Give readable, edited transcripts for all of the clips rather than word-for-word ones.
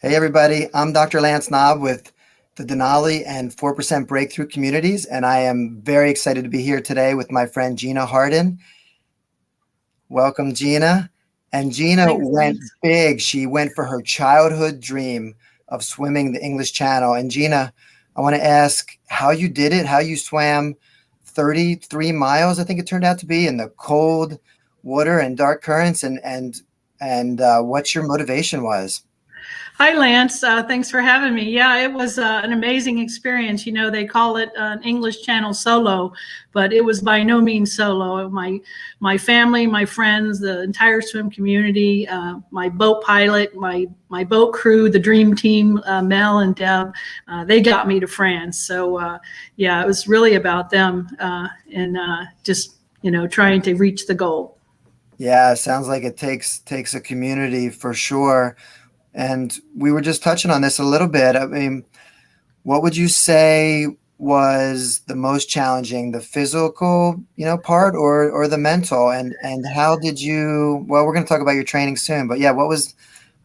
Hey everybody, I'm Dr. Lance Knob with the Denali and 4% Breakthrough Communities, and I am very excited to be here today with my friend Gina Harden. Welcome, Gina. And Gina went big. She went for her childhood dream of swimming the English Channel. And Gina, I want to ask how you did it, how you swam 33 miles, I think it turned out to be, in the cold water and dark currents, and what your motivation was. Hi, Lance. Thanks for having me. Yeah, it was an amazing experience. You know, they call it an English Channel solo, but it was by no means solo. My family, my friends, the entire swim community, my boat pilot, my boat crew, the dream team, Mel and Deb, they got me to France. So, yeah, it was really about them and just, trying to reach the goal. Yeah, sounds like it takes a community for sure. And we were just touching on this a little bit. I mean, what would you say was the most challenging, the physical, part or the mental? And how did you, well, we're going to talk about your training soon, but yeah, what was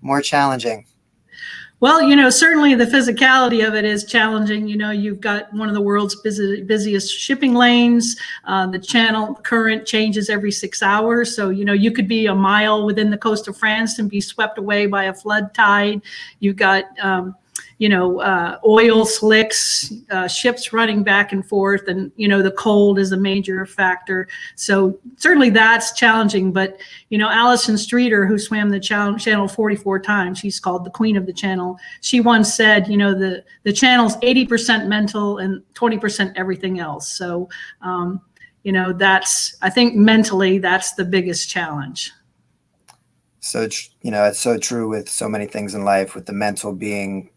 more challenging? Well, certainly the physicality of it is challenging. You've got one of the world's busiest shipping lanes. The channel current changes every 6 hours. So, you could be a mile within the coast of France and be swept away by a flood tide. You've got, oil slicks, ships running back and forth, and, the cold is a major factor. So certainly that's challenging. But, Alison Streeter, who swam the channel 44 times, she's called the queen of the channel. She once said, the channel's 80% mental and 20% everything else. So, I think mentally, that's the biggest challenge. So, it's so true with so many things in life, with the mental being,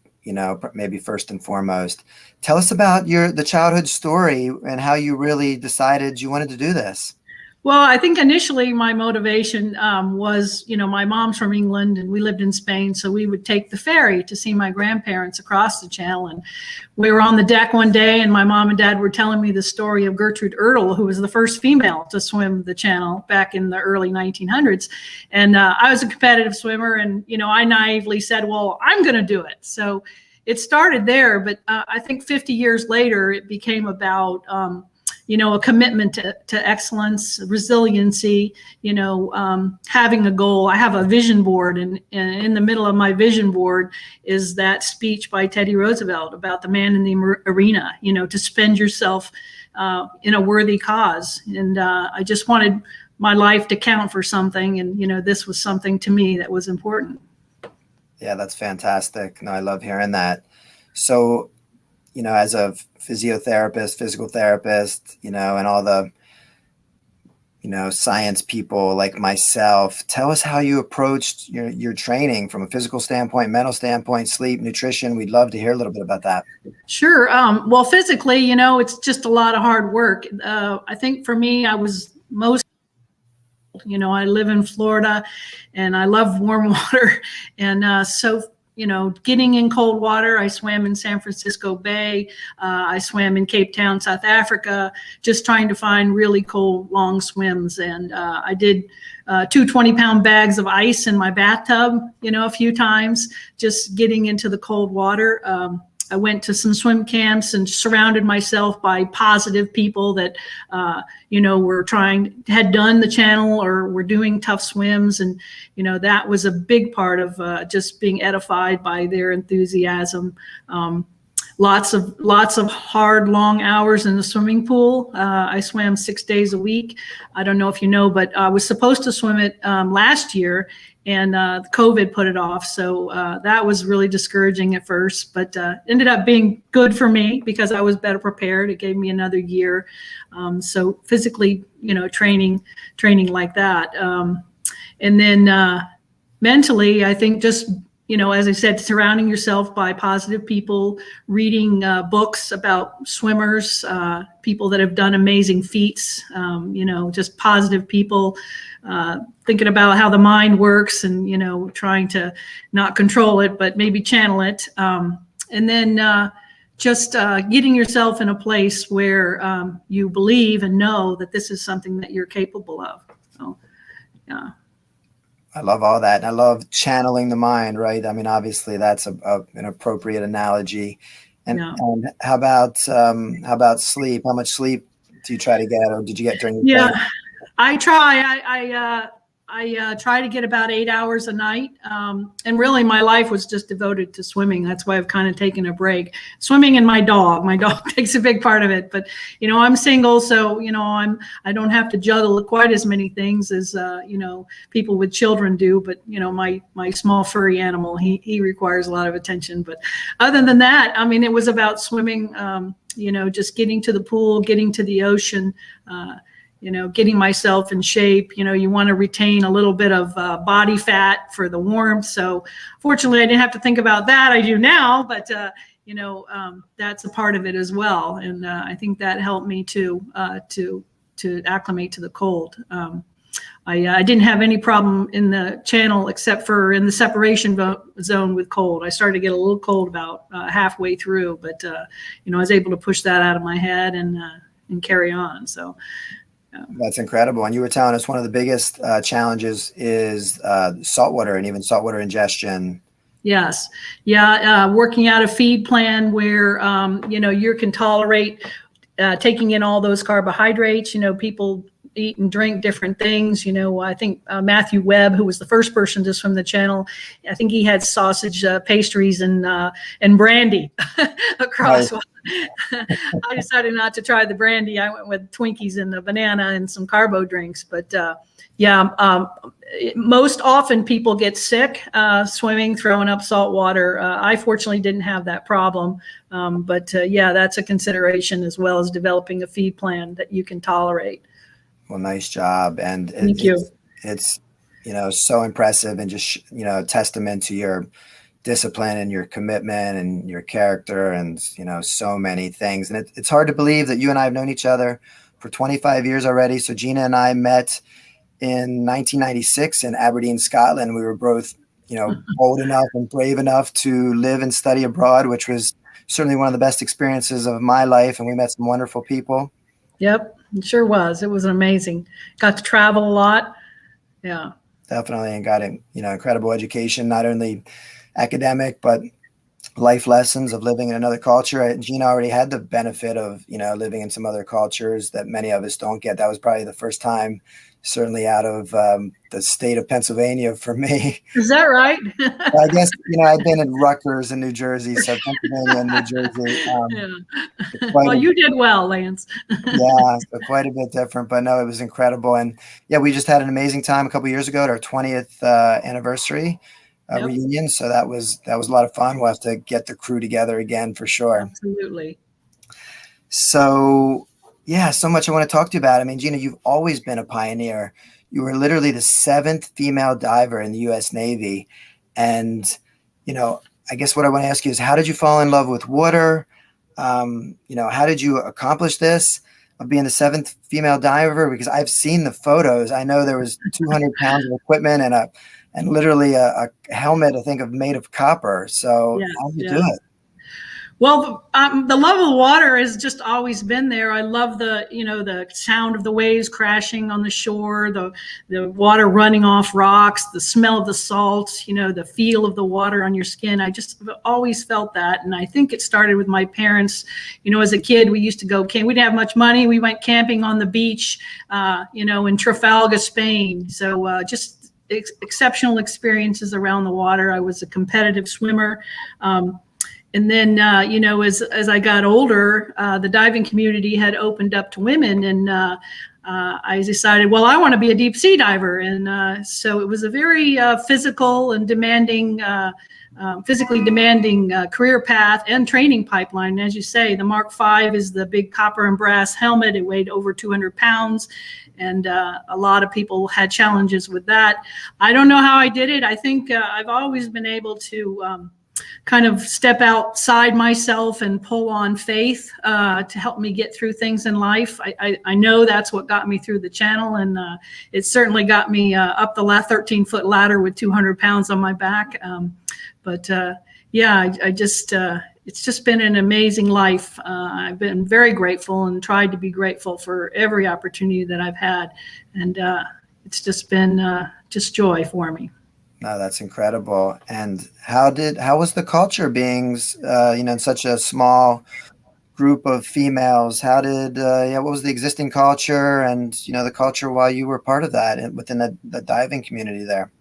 maybe first and foremost. Tell us about the childhood story and how you really decided you wanted to do this. Well, I think initially my motivation was, my mom's from England and we lived in Spain. So we would take the ferry to see my grandparents across the channel. And we were on the deck one day and my mom and dad were telling me the story of Gertrude Ertl, who was the first female to swim the channel back in the early 1900s. And I was a competitive swimmer and, I naively said, well, I'm going to do it. So it started there. But I think 50 years later, it became about a commitment to excellence, resiliency, having a goal. I have a vision board, and in the middle of my vision board is that speech by Teddy Roosevelt about the man in the arena, to spend yourself in a worthy cause. And I just wanted my life to count for something. And, this was something to me that was important. Yeah, that's fantastic. No, I love hearing that. So, as a physiotherapist, physical therapist, and all the, science people like myself, tell us how you approached your training from a physical standpoint, mental standpoint, sleep, nutrition. We'd love to hear a little bit about that. Sure. Well, physically, it's just a lot of hard work. I think for me, I was most, I live in Florida and I love warm water. And so getting in cold water. I swam in San Francisco Bay. I swam in Cape Town, South Africa, just trying to find really cold, long swims. And I did 2 20-pound bags of ice in my bathtub, a few times, just getting into the cold water. I went to some swim camps and surrounded myself by positive people that, had done the channel or were doing tough swims. And, that was a big part of just being edified by their enthusiasm. Lots of hard, long hours in the swimming pool. I swam 6 days a week. I don't know if you know, but I was supposed to swim it last year, and COVID put it off. So that was really discouraging at first, but ended up being good for me because I was better prepared. It gave me another year. So physically, training like that. And then mentally, I think just, as I said, surrounding yourself by positive people, reading books about swimmers, people that have done amazing feats, just positive people, thinking about how the mind works and, trying to not control it, but maybe channel it. And then just getting yourself in a place where you believe and know that this is something that you're capable of. So, yeah. I love all that. And I love channeling the mind, right? I mean, obviously that's an appropriate analogy. Yeah. And how about sleep? How much sleep do you try to get, or did you get during your Yeah. training? I try. I try to get about 8 hours a night. And really, my life was just devoted to swimming. That's why I've kind of taken a break. Swimming and my dog. My dog takes a big part of it. But I'm single, so I don't have to juggle quite as many things as people with children do. But my small furry animal, he requires a lot of attention. But other than that, I mean, it was about swimming. Just getting to the pool, getting to the ocean. Getting myself in shape. You want to retain a little bit of body fat for the warmth. So fortunately, I didn't have to think about that. I do now, but that's a part of it as well. And I think that helped me to acclimate to the cold. I didn't have any problem in the channel except for in the separation zone with cold. I started to get a little cold about halfway through, but I was able to push that out of my head and carry on. So. That's incredible. And you were telling us one of the biggest challenges is saltwater and even saltwater ingestion. Yes. Yeah. Working out a feed plan where, you can tolerate taking in all those carbohydrates. People eat and drink different things. I think Matthew Webb, who was the first person to swim the channel, I think he had sausage, pastries, and brandy across. Right. I decided not to try the brandy. I went with Twinkies and a banana and some carbo drinks. But most often people get sick swimming, throwing up salt water. I fortunately didn't have that problem. But that's a consideration, as well as developing a feed plan that you can tolerate. Well, nice job. And Thank you. It's so impressive, and just, testament to your discipline and your commitment and your character, and, so many things. And it's hard to believe that you and I have known each other for 25 years already. So Gina and I met in 1996 in Aberdeen, Scotland. We were both, bold enough and brave enough to live and study abroad, which was certainly one of the best experiences of my life. And we met some wonderful people. Yep, it sure was. It was amazing. Got to travel a lot. Yeah. Definitely. And got an, incredible education, not only academic, but life lessons of living in another culture. Gina already had the benefit of, living in some other cultures that many of us don't get. That was probably the first time, certainly out of the state of Pennsylvania for me. Is that right? I guess, I've been in Rutgers in New Jersey, so Pennsylvania and New Jersey. Yeah. Well, you did well, Lance. Yeah, so quite a bit different, but no, it was incredible. And yeah, we just had an amazing time a couple of years ago at our 20th anniversary reunion. So that was a lot of fun. We'll have to get the crew together again for sure. Absolutely. So yeah, so much I want to talk to you about. I mean, Gina, you've always been a pioneer. You were literally the 7th female diver in the U.S. Navy. And, I guess what I want to ask you is, how did you fall in love with water? How did you accomplish this of being the 7th female diver? Because I've seen the photos. I know there was 200 pounds of equipment and literally a helmet, I think, made of copper. So how did you do it? Well, the love of the water has just always been there. I love the sound of the waves crashing on the shore, the water running off rocks, the smell of the salt, the feel of the water on your skin. I just always felt that. And I think it started with my parents. As a kid, we used to go camping. We didn't have much money. We went camping on the beach, in Trafalgar, Spain. So just exceptional experiences around the water. I was a competitive swimmer. And then, as I got older, the diving community had opened up to women, and I decided, well, I want to be a deep sea diver. And so it was a very physical and physically demanding career path and training pipeline. And as you say, the Mark V is the big copper and brass helmet. It weighed over 200 pounds. And a lot of people had challenges with that. I don't know how I did it. I think I've always been able to kind of step outside myself and pull on faith to help me get through things in life. I know that's what got me through the channel, and it certainly got me up the 13-foot ladder with 200 pounds on my back. It's just been an amazing life. I've been very grateful and tried to be grateful for every opportunity that I've had. And it's just been just joy for me. No, that's incredible. And how was the culture being, in such a small group of females? How did, what was the existing culture and, the culture while you were part of that within the diving community there?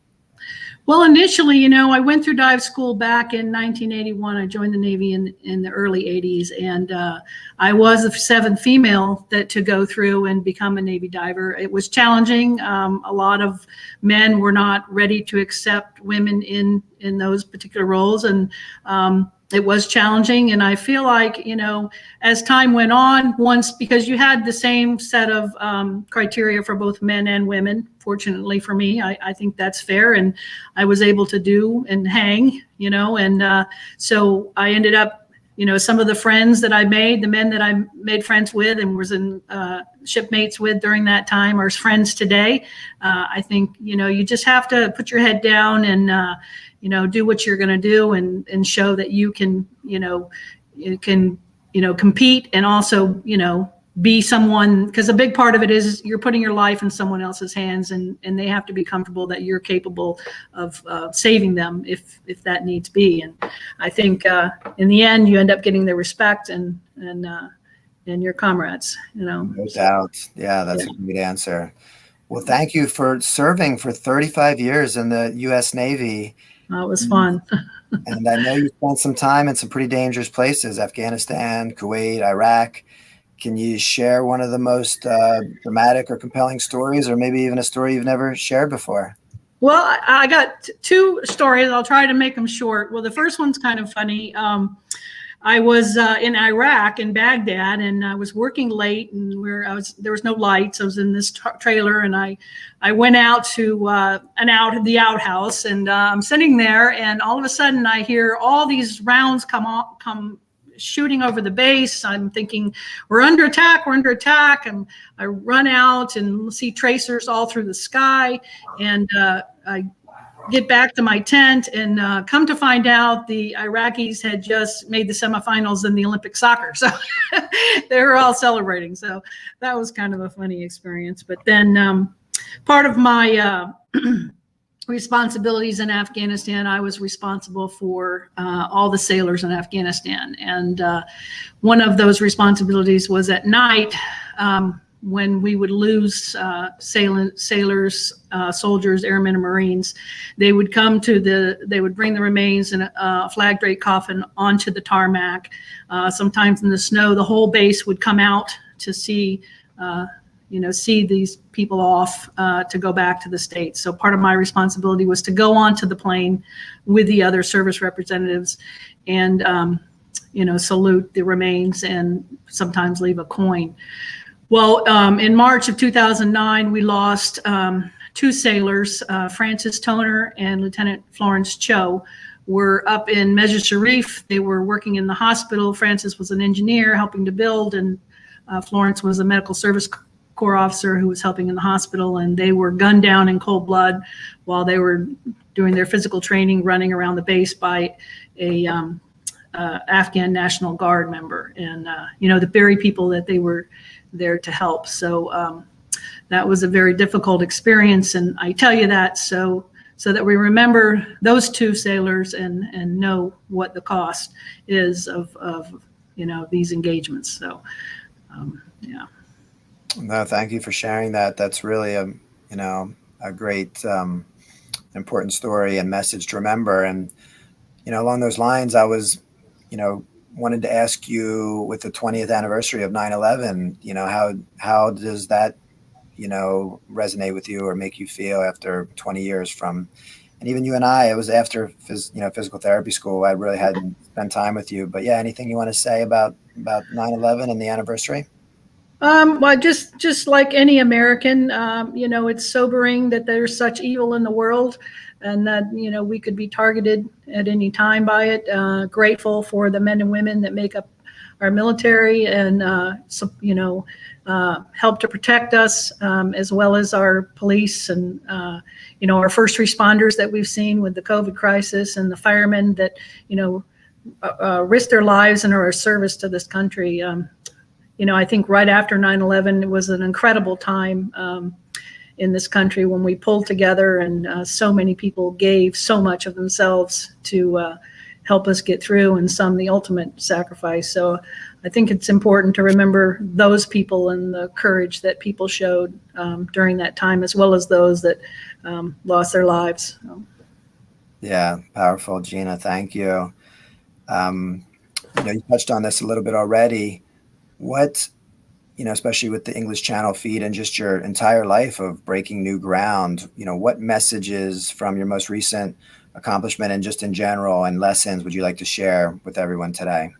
Well, initially, I went through dive school back in 1981. I joined the Navy in the early 80s, and I was the seventh female to go through and become a Navy diver. It was challenging. A lot of men were not ready to accept women in those particular roles, and it was challenging. And I feel like, as time went on, because you had the same set of criteria for both men and women, fortunately for me, I think that's fair. And I was able to do and hang, and so I ended up, some of the friends that I made, the men that I made friends with and was in shipmates with during that time are friends today. I think, you just have to put your head down and, do what you're going to do and show that you can, compete and also, be someone, because a big part of it is you're putting your life in someone else's hands, and they have to be comfortable that you're capable of saving them if that needs be. And I think in the end, you end up getting their respect and your comrades, No doubt. Yeah, that's a great answer. Well, thank you for serving for 35 years in the U.S. Navy. It was fun. And I know you spent some time in some pretty dangerous places, Afghanistan, Kuwait, Iraq. Can you share one of the most dramatic or compelling stories, or maybe even a story you've never shared before? Well, I got two stories. I'll try to make them short. Well, the first one's kind of funny. I was in Iraq, in Baghdad, and I was working late, and there was no lights. I was in this trailer, and I went out to the outhouse, and I'm sitting there, and all of a sudden I hear all these rounds come shooting over the base. I'm thinking, we're under attack, and I run out and see tracers all through the sky, and I get back to my tent, and come to find out the Iraqis had just made the semifinals in the Olympic soccer. So they were all celebrating. So that was kind of a funny experience. But then part of my responsibilities in Afghanistan, I was responsible for all the sailors in Afghanistan. And one of those responsibilities was at night, when we would lose sailors, soldiers, airmen, and Marines. They would they would bring the remains in a flag draped coffin onto the tarmac. Sometimes in the snow, the whole base would come out to see these people off to go back to the States. So part of my responsibility was to go onto the plane with the other service representatives and, salute the remains and sometimes leave a coin. Well, in March of 2009, we lost two sailors, Francis Toner and Lieutenant Florence Cho. Were up in Mezir Sharif. They were working in the hospital. Francis was an engineer helping to build, and Florence was a medical service corps officer who was helping in the hospital, and they were gunned down in cold blood while they were doing their physical training, running around the base by a Afghan National Guard member, and the very people that they were there to help. So that was a very difficult experience, and I tell you that so that we remember those two sailors and know what the cost is of these engagements. So yeah. No, thank you for sharing that. That's really a great important story and message to remember. And along those lines, I was wanted to ask you, with the 20th anniversary of 9/11, how does that resonate with you or make you feel after 20 years from, and even you and I, it was after physical therapy school. I really hadn't spent time with you, but yeah, anything you want to say about 9/11 and the anniversary? Well, just like any American, it's sobering that there's such evil in the world, and that we could be targeted at any time by it. Grateful for the men and women that make up our military and help to protect us, as well as our police and our first responders that we've seen with the COVID crisis, and the firemen that risk their lives and are a service to this country. I think right after 9/11, it was an incredible time in this country when we pulled together, and so many people gave so much of themselves to help us get through, and some the ultimate sacrifice. So I think it's important to remember those people and the courage that people showed during that time, as well as those that lost their lives. Yeah, powerful, Gina. Thank you. You touched on this a little bit already. What, especially with the English Channel feed and just your entire life of breaking new ground, what messages from your most recent accomplishment and just in general and lessons would you like to share with everyone today?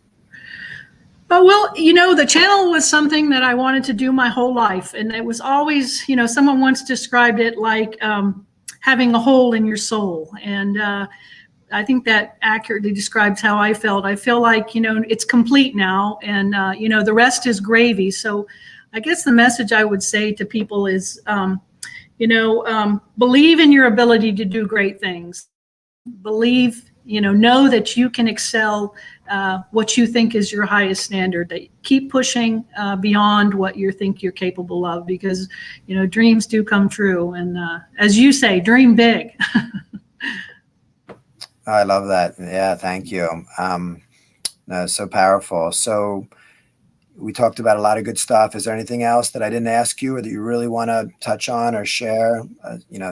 Well, the channel was something that I wanted to do my whole life. And it was always, someone once described it like having a hole in your soul. And I think that accurately describes how I felt. I feel like, it's complete now, and, the rest is gravy. So I guess the message I would say to people is, believe in your ability to do great things. Believe, know that you can excel what you think is your highest standard. That keep pushing beyond what you think you're capable of, because, dreams do come true. And as you say, dream big. I love that. Yeah, thank you. No, so powerful. So we talked about a lot of good stuff. Is there anything else that I didn't ask you or that you really want to touch on or share?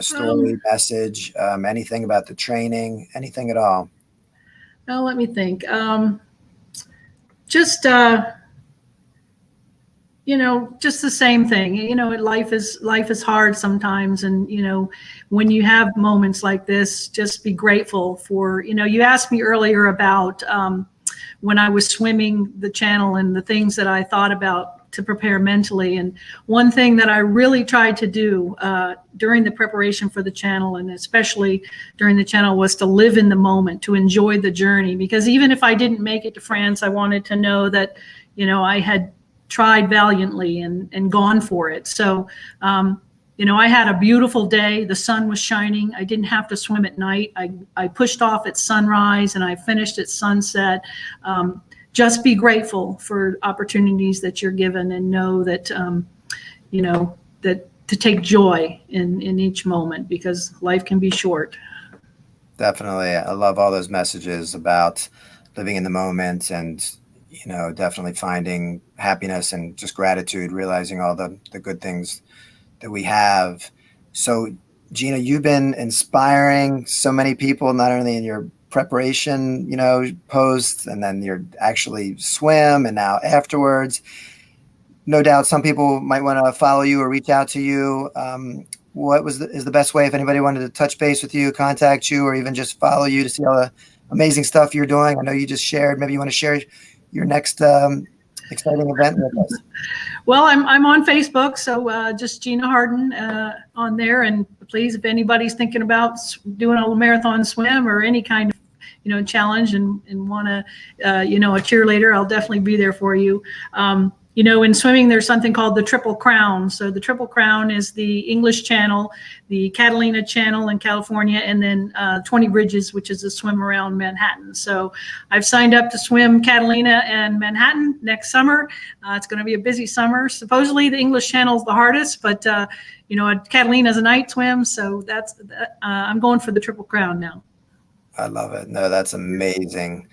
Story, message, anything about the training, anything at all? Well, let me think. Just the same thing. Life is hard sometimes, and when you have moments like this, just be grateful for. You asked me earlier about when I was swimming the channel and the things that I thought about to prepare mentally. And one thing that I really tried to do during the preparation for the channel, and especially during the channel, was to live in the moment, to enjoy the journey. Because even if I didn't make it to France, I wanted to know that, I had tried valiantly and gone for it. So, I had a beautiful day. The sun was shining. I didn't have to swim at night. I pushed off at sunrise and I finished at sunset. Just be grateful for opportunities that you're given, and know that, that to take joy in each moment, because life can be short. Definitely. I love all those messages about living in the moment and, definitely finding happiness and just gratitude, realizing all the good things that we have. So, Gina, you've been inspiring so many people, not only in your preparation, posts, and then your actually swim, and now afterwards. No doubt some people might want to follow you or reach out to you. What is the best way if anybody wanted to touch base with you, contact you, or even just follow you to see all the amazing stuff you're doing? I know you just shared. Maybe you want to share your next exciting event with us. Well, I'm on Facebook, so just Gina Harden on there. And please, if anybody's thinking about doing a marathon swim or any kind of challenge and want to a cheerleader, I'll definitely be there for you. In swimming, there's something called the Triple Crown. So the Triple Crown is the English Channel, the Catalina Channel in California, and then 20 Bridges, which is a swim around Manhattan. So I've signed up to swim Catalina and Manhattan next summer. It's going to be a busy summer. Supposedly the English Channel is the hardest, but Catalina is a night swim. So I'm going for the Triple Crown now. I love it. No, that's amazing.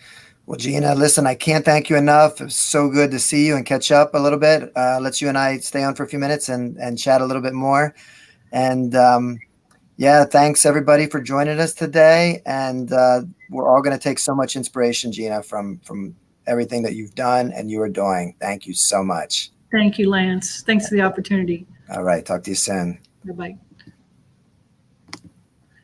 Well, Gina, listen, I can't thank you enough. It was so good to see you and catch up a little bit. Let's you and I stay on for a few minutes and chat a little bit more. And thanks everybody for joining us today. And we're all going to take so much inspiration, Gina, from everything that you've done and you are doing. Thank you so much. Thank you, Lance. Thanks for the opportunity. All right. Talk to you soon. Bye-bye.